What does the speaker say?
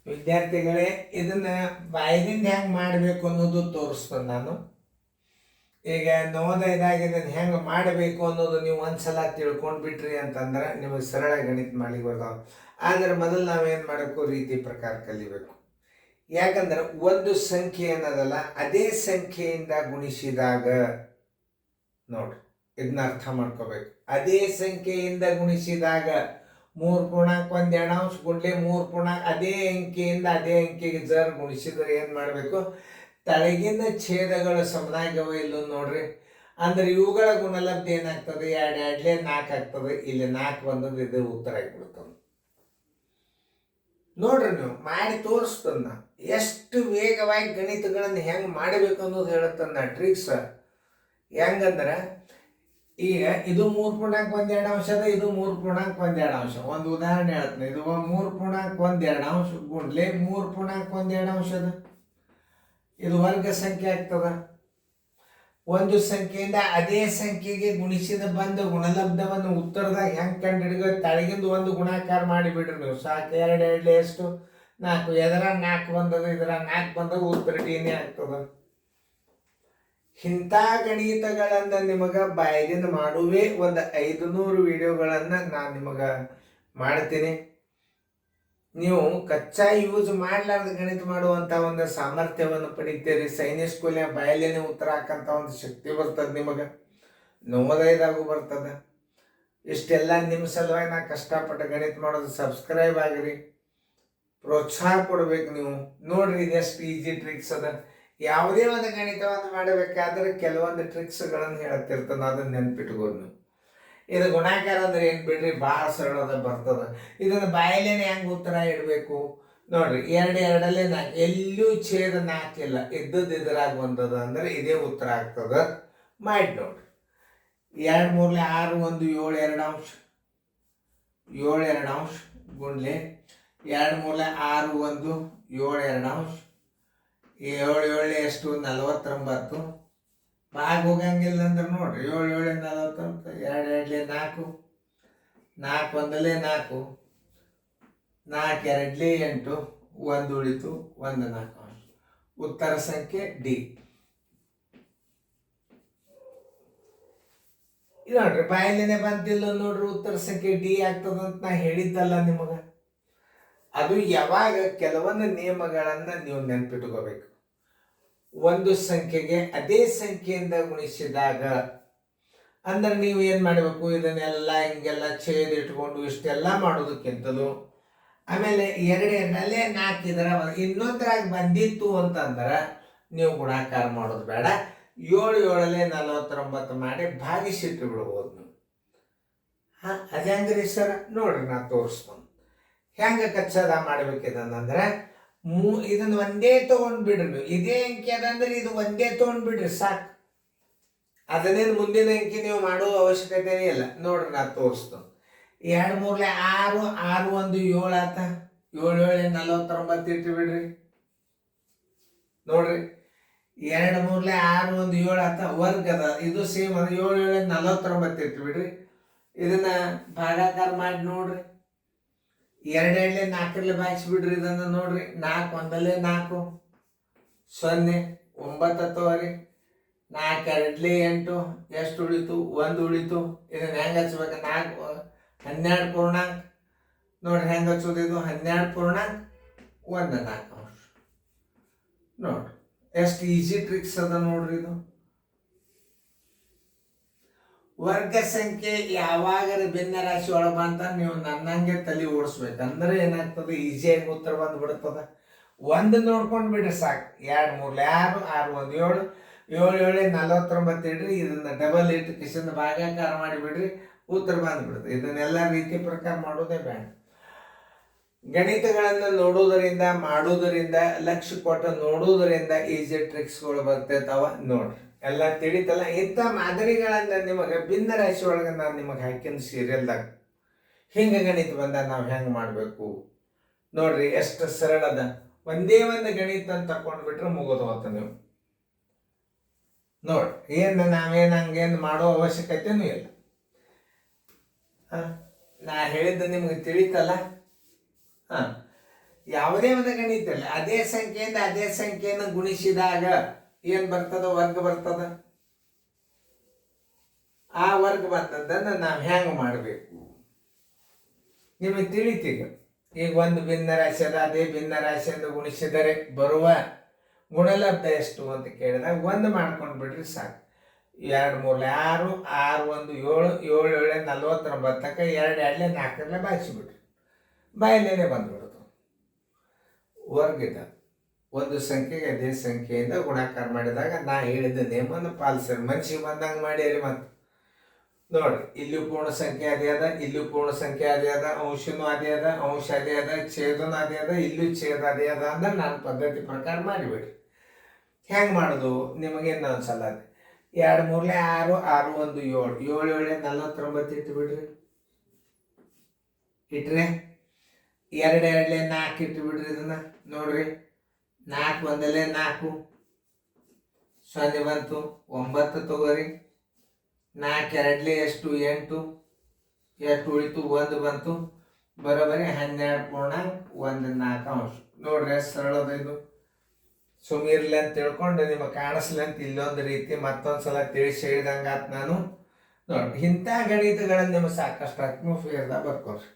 ವಿದ್ಯಾರ್ಥಿಗಳೇ, ಇದನ್ನ ಬಾಯಿನಿಂದ ಹೆಂಗೆ ಮಾಡಬೇಕು ಅನ್ನೋದು ತೋರಿಸ್ತೇನೆ ನಾನು. ಈಗ ನವೋದಯದಾಗ ಇದನ್ನು ಹೆಂಗೆ ಮಾಡಬೇಕು ಅನ್ನೋದು ನೀವು ಒಂದ್ಸಲ ತಿಳ್ಕೊಂಡು ಬಿಟ್ರಿ ಅಂತಂದ್ರೆ ನಿಮಗೆ ಸರಳ ಗಣಿತ ಮಾಡ್ಲಿಕ್ಕೆ ಬರ್ತಾವೆ. ಆದರೆ ಮೊದಲು ನಾವೇನು ಮಾಡಬೇಕು, ರೀತಿ ಪ್ರಕಾರ ಕಲಿಬೇಕು. ಯಾಕಂದ್ರೆ ಒಂದು ಸಂಖ್ಯೆ ಏನದಲ್ಲ, ಅದೇ ಸಂಖ್ಯೆಯಿಂದ ಗುಣಿಸಿದಾಗ ನೋಡ್ರಿ, ಇದನ್ನ ಅರ್ಥ ಮಾಡ್ಕೋಬೇಕು. ಅದೇ ಸಂಖ್ಯೆಯಿಂದ ಗುಣಿಸಿದಾಗ 3 ಪೂರ್ಣಾಂಕ 1 ಎಡಾಂಶ ಗುಂಡ್ಲೆ 3 ಪೂರ್ಣಾಂಕ ಅದೇ ಅಂಕೆಯಿಂದ ಅದೇ ಅಂಕೆಗೆ ಜರ್ ಗುಣಿಸಿದ್ರೆ ಏನು ಮಾಡಬೇಕು, ತಳಗಿನ ಛೇದಗಳ ಸಮನಾಗ್ಯವ ಇಲ್ಲೋ ನೋಡ್ರಿ. ಅಂದ್ರೆ ಇವುಗಳ ಗುಣಲಬ್ಧ ಏನಾಗ್ತದೆ, 2 2 4 ಆಗ್ತದೆ. ಇಲ್ಲಿ 4 ಬಂದದ್ದು ಇದು ಉತ್ತರ ಆಗಿಬಿಡ್ತದೆ. ನೋಡ್ರಿ, ನೀವು ಮಾಡಿ ತೋರಿಸ್ತನ್ನ ಎಷ್ಟು ವೇಗವಾಗಿ ಗಣಿತಗಳನ್ನು ಹೆಂಗೆ ಮಾಡಬೇಕು ಅನ್ನೋದು ಹೇಳುತ್ತನ್ನ ಟ್ರಿಕ್ಸ್. ಹೆಂಗಂದ್ರೆ ಈಗ ಇದು 3 ಪೂರ್ಣಾಂಕ 1 ಎಡಾಂಶ ಅದ, ಇದು 3 ಪೂರ್ಣಾಂಕ 1 ಎಡಾಂಶ. ಒಂದು ಉದಾಹರಣೆ ಹೇಳ್ತೀನಿ. ಇದು 3 ಪೂರ್ಣಾಂಕ 1 ಎಡಾಂಶ ಗುಂಡ್ಲೆ 3 ಪೂರ್ಣಾಂಕ 1 ಎಡಾಂಶ ಅದ. ಇದು ವರ್ಗ ಸಂಖ್ಯೆ ಆಗ್ತದ. ಒಂದು ಸಂಖ್ಯೆಯಿಂದ ಅದೇ ಸಂಖ್ಯೆಗೆ ಗುಣಿಸಿದ ಬಂದ ಗುಣಲಬ್ಧವನ್ನು ಉತ್ತರದಾಗ ಹೆಂಗೆ ಕಂಡು ಹಿಡಿದು ತಳಗಿಂದ ಒಂದು ಗುಣಾಕಾರ ಮಾಡಿಬಿಡ್ರಿ ನೀವು ಸಾಕು. 2 2 ಎಷ್ಟು 4, ಎದರ 4 ಬಂದದ, ಇದರ 4 ಬಂದದ, ಉತ್ತರ ಡಿನೇ ಆಗ್ತದ. ಇಂಥ ಗಣಿತಗಳನ್ನು ನಿಮಗೆ ಬಾಯಿದಿಂದ ಮಾಡುವೇ ಒಂದು 500 ವಿಡಿಯೋಗಳನ್ನು ನಾನು ನಿಮಗೆ ಮಾಡ್ತೀನಿ. ನೀವು ಕಚ್ಚಾ ಯೂಸ್ ಮಾಡಲಾರ್ದ ಗಣಿತ ಮಾಡುವಂಥ ಒಂದು ಸಾಮರ್ಥ್ಯವನ್ನು ಪಡಿತೀರಿ. ಸೈನಿಕ್ ಸ್ಕೂಲ್ನ ಬಾಯಲ್ಲೇನೆ ಉತ್ತರ ಹಾಕಂತ ಒಂದು ಶಕ್ತಿ ಬರ್ತದೆ ನಿಮಗೆ. ನವೋದಯದಾಗೂ ಬರ್ತದೆ. ಇಷ್ಟೆಲ್ಲ ನಿಮ್ಮ ಸಲುವಾಗಿ ನಾ ಕಷ್ಟಪಟ್ಟು ಗಣಿತ ಮಾಡೋದು. ಸಬ್ಸ್ಕ್ರೈಬ್ ಆಗಿರಿ, ಪ್ರೋತ್ಸಾಹ ಕೊಡ್ಬೇಕು ನೀವು. ನೋಡ್ರಿ, ಇದೆಷ್ಟು ಈಜಿ ಟ್ರಿಕ್ಸ್ ಅದ. ಯಾವುದೇ ಒಂದು ಗಣಿತವನ್ನು ಮಾಡಬೇಕಾದ್ರೆ ಕೆಲವೊಂದು ಟ್ರಿಕ್ಸ್ಗಳನ್ನು ಹೇಳ್ತಿರ್ತಾನೆ, ಅದನ್ನ ನೆನ್ಪಿಟ್ಬೋದು ನೀವು. ಇದು ಗುಣಾಕಾರ ಅಂದ್ರೆ ಏನು ಬಿಡ್ರಿ, ಭಾಳ ಸರಳದ ಬರ್ತದೆ. ಇದನ್ನು ಬಾಯಲ್ಲೇನೆ ಹೆಂಗೆ ಉತ್ತರ ಇಡಬೇಕು ನೋಡ್ರಿ. 2 2 4, ಎಲ್ಲೂ ಛೇದ 4 ಇಲ್ಲ, ಇದ್ದದ್ದು ಇದರಾಗ ಬಂದದ ಅಂದ್ರೆ ಇದೇ ಉತ್ತರ ಆಗ್ತದ. ಮಾಡಿ ನೋಡ್ರಿ. 2 3 6 1 7 ಎಡಾಂಶ 7 ಎಡಾಂಶ ಗುಂಡ್ಲೆ 2 3 6 1 7 ಎಡಾಂಶ 7 7 ಎಷ್ಟು 49. ಭಾಗ ಹೋಗಂಗಿಲ್ಲ ಅಂದ್ರೆ ನೋಡ್ರಿ, 7 7 49, 2 2 4, 4 1 4, 4 2 8, 1 ಉಳಿತು, 1 4. ಉತ್ತರ ಸಂಖ್ಯೆ ಡಿ. ನೋಡ್ರಿ, ಬಾಯಲ್ಲೇನೆ ಬಂತಿಲ್ಲ ನೋಡ್ರಿ, ಉತ್ತರ ಸಂಖ್ಯೆ ಡಿ ಆಗ್ತದಂತ ನಾ ಹೇಳಿದ್ದಲ್ಲ ನಿಮಗೆ. ಅದು ಯಾವಾಗ ಕೆಲವೊಂದು ನಿಯಮಗಳನ್ನು ನೀವು ನೆನ್ಪಿಟ್ಕೋಬೇಕು. ಒಂದು ಸಂಖ್ಯೆಗೆ ಅದೇ ಸಂಖ್ಯೆಯಿಂದ ಗುಣಿಸಿದಾಗ ಅಂದ್ರೆ ನೀವು ಏನು ಮಾಡಬೇಕು, ಇದನ್ನೆಲ್ಲ ಹಿಂಗೆಲ್ಲ ಛೇದ ಇಟ್ಕೊಂಡು ಇಷ್ಟೆಲ್ಲ ಮಾಡೋದಕ್ಕಿಂತಲೂ ಆಮೇಲೆ 2 2 4 ಇದರ ಇನ್ನೊಂದರಾಗ ಬಂದಿತ್ತು ಅಂತಂದ್ರೆ ನೀವು ಗುಣಾಕಾರ ಮಾಡೋದು ಬೇಡ. 7 7 49 ಮಾಡಿ ಭಾಗಿಸಿಟ್ಟು ಬಿಡ್ಬೋದು ನೀವು. ಅದು ಹೆಂಗ್ರಿ ಸರ್ ನೋಡ್ರಿ, ನಾ ತೋರಿಸ್ತೀನಿ ಹೆಂಗೆ ಕಚ್ಚದ ಮಾಡ್ಬೇಕಿದಂದ್ರೆ ಇದನ್ನು ಒಂದೇ ತೊಗೊಂಡ್ಬಿಡ್ರಿ ನೀವು. ಇದೇ ಅಂಕಿ ಅದಂದ್ರೆ ಇದು ಒಂದೇ ತೊಗೊಂಡ್ಬಿಡ್ರಿ ಸಾಕು. ಅದನ್ನೇನು ಮುಂದಿನ ಅಂಕಿ ನೀವು ಮಾಡೋ ಅವಶ್ಯಕತೆನೇ ಇಲ್ಲ. ನೋಡ್ರಿ, ನಾ ತೋರಿಸ್ತೀನಿ. 2 3 6 6 1 7 ಆತ. 7 7 49 ಇಟ್ಟು ಬಿಡ್ರಿ. ನೋಡ್ರಿ, 2 3 6 1 7 ಆತ. ವರ್ಗ ಅದ, ಇದು ಸೇಮ್ ಅದ. 7 7 49 ಇಟ್ಟು ಬಿಡ್ರಿ. ಇದನ್ನ ಭಾಗಾಕಾರ ಮಾಡಿ ನೋಡ್ರಿ. 2 2 4 ಭಾಗಿಸ್ಬಿಡ್ರಿ. ಇದನ್ನು ನೋಡ್ರಿ, 4 1 4 0 9 ತಗೋರಿ. 4 2 8 ಎಷ್ಟು ಉಳಿತು, 1 ಉಳಿತು. ಇದನ್ನ ಹೆಂಗೆ ಹಚ್ಬೇಕು, 4 12 ಪೂರ್ಣಾಂಕ ನೋಡ್ರಿ ಹೆಂಗೆ ಹಚ್ಚೋದು. ಇದು 12 ಪೂರ್ಣಾಂಕ 1 4. ನೋಡ್ರಿ ಎಷ್ಟು ಈಜಿ ಟ್ರಿಕ್ಸ್ ಅದ ನೋಡ್ರಿ. ಇದು ವರ್ಗ ಸಂಖ್ಯೆ ಯಾವಾಗರ ಭಿನ್ನ ರಾಶಿ ಒಳಗೆ ಬಂತ ನೀವು ನನ್ನಂಗೆ ತಲೆ ಓಡಿಸ್ಬೇಕಂದ್ರೆ ಏನಾಗ್ತದೆ, ಈಸಿಯಾಗಿ ಉತ್ತರ ಬಂದು ಬಿಡ್ತದ. ಒಂದು ನೋಡ್ಕೊಂಡು ಬಿಡ್ರಿ ಸಾಕು. 2 3 6 6 1 7 7 7 49 ಇಡ್ರಿ. ಇದನ್ನ ಡಬಲ್ ಇಟ್ಟು ಕಿಶನ್ ಭಾಗಾಕಾರ ಮಾಡಿಬಿಡ್ರಿ, ಉತ್ತರ ಬಂದ್ಬಿಡುತ್ತೆ. ಇದನ್ನೆಲ್ಲ ರೀತಿ ಪ್ರಕಾರ ಮಾಡೋದೇ ಬೇಡ. ಗಣಿತಗಳನ್ನು ನೋಡೋದರಿಂದ ಮಾಡೋದರಿಂದ ಲಕ್ಷ್ಯ ಕೊಟ್ಟು ನೋಡೋದರಿಂದ ಈಸಿ ಟ್ರಿಕ್ಸ್ಗಳು ಬರ್ತಿರ್ತಾವ. ನೋಡ್ರಿ, ಎಲ್ಲ ತಿಳಿತಲ್ಲ. ಇಂಥ ಮಾದರಿಗಳನ್ನು ನಿಮಗೆ ಭಿನ್ನ ರಾಶಿ ಒಳಗೆ ನಾನು ನಿಮಗೆ ಹಾಕಿನ ಸೀರಿಯಲ್ದಾಗ ಹಿಂಗೆ ಗಣಿತ ಬಂದ ನಾವು ಹೆಂಗೆ ಮಾಡಬೇಕು ನೋಡ್ರಿ. ಎಷ್ಟು ಸರಳದ ಒಂದೇ ಒಂದು ಗಣಿತ ಅಂತ ತಕೊಂಡ್ಬಿಟ್ರೆ ಮುಗಿದು ಹೋತ ನೀವು. ನೋಡ್ರಿ, ಏನು ನಾವೇನು ಹಂಗೇನು ಮಾಡೋ ಅವಶ್ಯಕತೆನೂ ಇಲ್ಲ. ನಾ ಹೇಳಿದ್ದು ನಿಮ್ಗೆ ತಿಳಿತಲ್ಲ. ಯಾವುದೇ ಒಂದು ಗಣಿತ ಇಲ್ಲ, ಅದೇ ಸಂಖ್ಯೆಯಿಂದ ಅದೇ ಸಂಖ್ಯೆಯನ್ನು ಗುಣಿಸಿದಾಗ ಏನ್ ಬರ್ತದ? ವರ್ಗ ಬರ್ತದ. ಆ ವರ್ಗ ಬಂದದ್ದನ್ನು ನಾವು ಹೆಂಗೆ ಮಾಡಬೇಕು ನಿಮಗೆ ತಿಳಿತೀಗ. ಈಗ ಒಂದು ಭಿನ್ನ ರಾಶಿ ಅದ, ಅದೇ ಭಿನ್ನ ರಾಶಿಯಿಂದ ಗುಣಿಸಿದರೆ ಬರುವ ಗುಣಲಬ್ಧ ಎಷ್ಟು ಅಂತ ಕೇಳಿದಾಗ ಒಂದು ಮಾಡ್ಕೊಂಡು ಬಿಡ್ರಿ ಸಾಕು. 2 3 6, 6 1 7, 7 7 49, 2 2 4 ಬಾಗಿಸಿಬಿಟ್ರಿ, ಬಾಯಲ್ಲೇನೆ ಬಂದ್ಬಿಡೋದು ವರ್ಗದ. ಒಂದು ಸಂಖ್ಯೆಗೆ ಅದೇ ಸಂಖ್ಯೆಯಿಂದ ಗುಣಾಕಾರ ಮಾಡಿದಾಗ ನಾ ಹೇಳಿದ ನೇಮನ್ನು ಪಾಲಿಸ್ರಿ. ಮನುಷ್ಯ ಬಂದಂಗೆ ಮಾಡಿರಿ. ಮತ್ತೆ ನೋಡ್ರಿ, ಇಲ್ಲಿ ಪೂರ್ಣ ಸಂಖ್ಯೆ ಅದೇ ಅದ, ಇಲ್ಲಿ ಪೂರ್ಣ ಸಂಖ್ಯೆ ಅದೇ ಅದ, ಅಂಶನೂ ಅದೇ ಅದ, ಅಂಶ ಅದೇ ಅದ, ಛೇದನೂ ಅದೇ ಅದ, ಇಲ್ಲೂ ಛೇದ ಅದೇ ಅದ ಅಂದ್ರೆ ನಾನು ಪದ್ಧತಿ ಪ್ರಕಾರ ಮಾಡಿಬಿಡ್ರಿ. ಹೆಂಗೆ ಮಾಡೋದು ನಿಮಗೆ ಇನ್ನೊಂದ್ಸಲ ಅದೇ 2 3 6, 6 1 7, 7 7 49 ಇಟ್ಟುಬಿಡ್ರಿ. ಇಟ್ರೆ 2 2 4 ಇಟ್ಟುಬಿಡ್ರಿ. ಇದನ್ನ ನೋಡ್ರಿ, 4 1 4, 0 ಬಂತು, 9 ತಗೋರಿ. 4 2 ಎಷ್ಟು? 8, ಎಷ್ಟು ಉಳಿತು? 1 ಬಂತು, ಬರೋಬರಿ 12.14 ಅಂಶ. ನೋಡ್ರಿ ಸರಳದ ಇದು. ಸುಮೀರ್ಲಿ ಅಂತ ತಿಳ್ಕೊಂಡು ನಿಮಗೆ ಕಾಣಿಸ್ಲಿ ಅಂತ ಇಲ್ಲೊಂದು ರೀತಿ ಮತ್ತೊಂದ್ಸಲ ತಿಳಿಸಿ ಹೇಳಿದಂಗಾತ್ ನಾನು. ನೋಡ್ರಿ, ಇಂಥ ಗಣಿತಗಳಲ್ಲಿ ನಿಮಗೆ ಸಾಕಷ್ಟು ಆತ್ಮೋಫಿಯರ್ದಾಗ ಬರ್ಕೋರಿ.